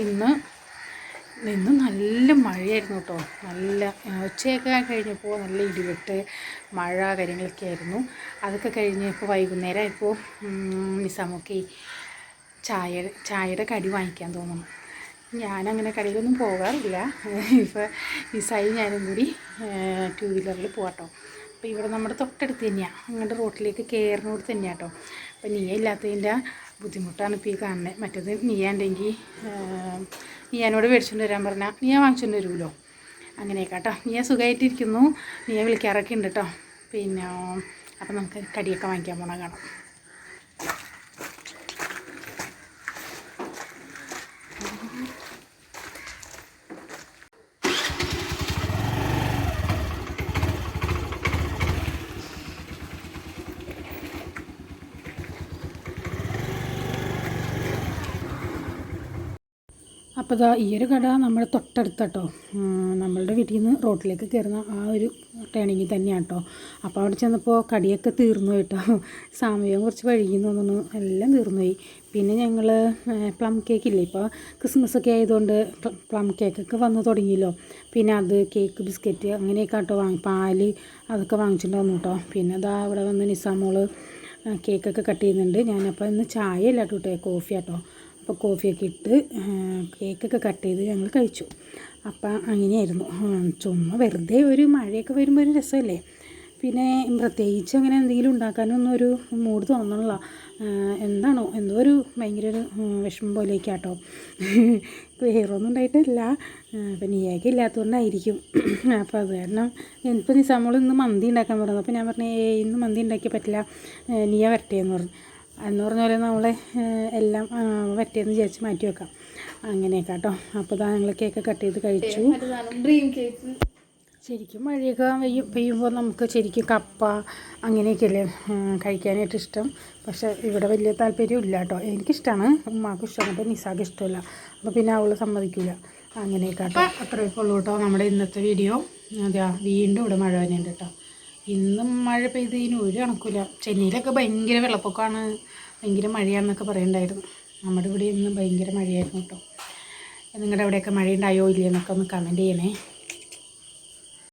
ഇന്ന് നല്ല മഴയായിരുന്നു കേട്ടോ. നല്ല ഉച്ചയൊക്കെ കഴിഞ്ഞപ്പോൾ നല്ല ഇടിവെട്ട് മഴ കാര്യങ്ങളൊക്കെ ആയിരുന്നു. അതൊക്കെ കഴിഞ്ഞ് ഇപ്പോൾ വൈകുന്നേരം ആയപ്പോൾ നിസാമൊക്കെ ചായയുടെ കടി വാങ്ങിക്കാൻ തോന്നുന്നു. ഞാനങ്ങനെ കടയിലൊന്നും പോകാറില്ല. ഇപ്പോൾ നിസായി ഞാനും കൂടി 2 വീലറിൽ പോകാട്ടോ. അപ്പോൾ ഇവിടെ നമ്മുടെ തൊട്ടടുത്ത് തന്നെയാണ്, അങ്ങോട്ട് റോട്ടിലേക്ക് കയറുന്നോട് തന്നെയാണ് കേട്ടോ. അപ്പോൾ നീയ ഇല്ലാത്തതിൻ്റെ ബുദ്ധിമുട്ടാണ് ഇപ്പോൾ ഈ കാണുന്നത്. മറ്റേത് നീയാണ്ടെങ്കിൽ നീയാനോട് മേടിച്ചുകൊണ്ട് വരാൻ പറഞ്ഞാൽ നീയ വാങ്ങിച്ചുകൊണ്ട് വരുമല്ലോ. അങ്ങനെയൊക്കെ കേട്ടോ. നീയ സുഖമായിട്ടിരിക്കുന്നു. നീയ വിളിക്കാറൊക്കെ ഉണ്ട് കേട്ടോ. പിന്നെ അപ്പം നമുക്ക് കടിയൊക്കെ വാങ്ങിക്കാൻ പോകണം കാണാം. അപ്പോൾ ഇതാ ഈ ഒരു കട നമ്മുടെ തൊട്ടടുത്താട്ടോ. നമ്മളുടെ വീട്ടിൽ നിന്ന് റോട്ടിലേക്ക് കയറുന്ന ആ ഒരു ടേണിങ്ങിൽ തന്നെയാണ് കേട്ടോ. അപ്പോൾ അവിടെ ചെന്നപ്പോൾ കടിയൊക്കെ തീർന്നു കേട്ടോ. സമയം കുറച്ച് വൈകിയെന്ന് തോന്നുന്നു, എല്ലാം തീർന്നുപോയി. പിന്നെ ഞങ്ങൾ പ്ലം കേക്കില്ലേ, ഇപ്പോൾ ക്രിസ്മസൊക്കെ ആയതുകൊണ്ട് പ്ലം കേക്കൊക്കെ വന്ന് തുടങ്ങിയല്ലോ. പിന്നെ അത് കേക്ക് ബിസ്ക്കറ്റ് അങ്ങനെയൊക്കെ കേട്ടോ പാല് അതൊക്കെ വാങ്ങിച്ചിട്ട് വന്നു കേട്ടോ. പിന്നെ അതാ അവിടെ വന്ന് നിസാമോള് കേക്കൊക്കെ കട്ട് ചെയ്യുന്നുണ്ട്. ഞാനപ്പോൾ ഇന്ന് ചായ അല്ല കേട്ടോ, കോഫി ആട്ടോ. അപ്പോൾ കോഫിയൊക്കെ ഇട്ട് കേക്കൊക്കെ കട്ട് ചെയ്ത് ഞങ്ങൾ കഴിച്ചു. അപ്പം അങ്ങനെയായിരുന്നു. ചുമ്മാ വെറുതെ ഒരു മഴയൊക്കെ വരുമ്പോൾ ഒരു രസമല്ലേ. പിന്നെ പ്രത്യേകിച്ച് അങ്ങനെ എന്തെങ്കിലും ഉണ്ടാക്കാനൊന്നും ഒരു മൂഡ് തോന്നണില്ല. എന്താണോ എന്തോ ഒരു ഭയങ്കര ഒരു വിഷമം പോലെയൊക്കെ കേട്ടോ. വേറൊന്നും ഉണ്ടായിട്ടില്ല, അപ്പം നീയൊക്കെ ഇല്ലാത്തതുകൊണ്ടായിരിക്കും. അപ്പോൾ അത് കാരണം എനിക്കിപ്പോൾ നിസാമോൾ ഇന്ന് മന്തി ഉണ്ടാക്കാൻ പറഞ്ഞു. അപ്പോൾ ഞാൻ പറഞ്ഞു ഇന്ന് മന്തി ഉണ്ടാക്കിയാൽ പറ്റില്ല, നീയ വരട്ടെ എന്ന് പറഞ്ഞു. എന്ന് പറഞ്ഞ പോലെ നമ്മളെ എല്ലാം വരട്ടിയെന്ന് വിചാരിച്ച് മാറ്റി വെക്കാം. അങ്ങനെയൊക്കെ കേട്ടോ. അപ്പോൾ ഇതാ ഞങ്ങൾ കേക്ക് കട്ട് ചെയ്ത് കഴിച്ചു. ഡ്രീം കേക്ക് ശരിക്കും മഴയൊക്കെ പെയ്യുമ്പോൾ നമുക്ക് ശരിക്കും കപ്പ അങ്ങനെയൊക്കെയല്ലേ കഴിക്കാനായിട്ട് ഇഷ്ടം. പക്ഷേ ഇവിടെ വലിയ താല്പര്യം ഇല്ല കേട്ടോ. എനിക്കിഷ്ടമാണ്, ഉമ്മാക്കും ഇഷ്ടമാണ്, അപ്പോൾ നിസാക്ക് ഇഷ്ടമില്ല. അപ്പോൾ പിന്നെ അവൾ സമ്മതിക്കില്ല. അങ്ങനെയൊക്കെ കേട്ടോ. അത്രയൊക്കെ ഉള്ളൂ കേട്ടോ നമ്മുടെ ഇന്നത്തെ വീഡിയോ. അതെയാ വീണ്ടും ഇവിടെ മഴ തന്നെയുണ്ട് കേട്ടോ. ഇന്നും മഴ പെയ്തതിന് ഒരു കണക്കില്ല. ചെന്നൈയിലൊക്കെ ഭയങ്കര വെള്ളപ്പൊക്കമാണ്, ഭയങ്കര മഴയാണെന്നൊക്കെ പറയുന്നുണ്ടായിരുന്നു. നമ്മുടെ ഇവിടെ ഇന്ന് ഭയങ്കര മഴയായിരുന്നു കേട്ടോ. നിങ്ങളുടെ അവിടെയൊക്കെ മഴയുണ്ടായോ ഇല്ലയെന്നൊക്കെ ഒന്ന് കമൻറ്റ് ചെയ്യണേ.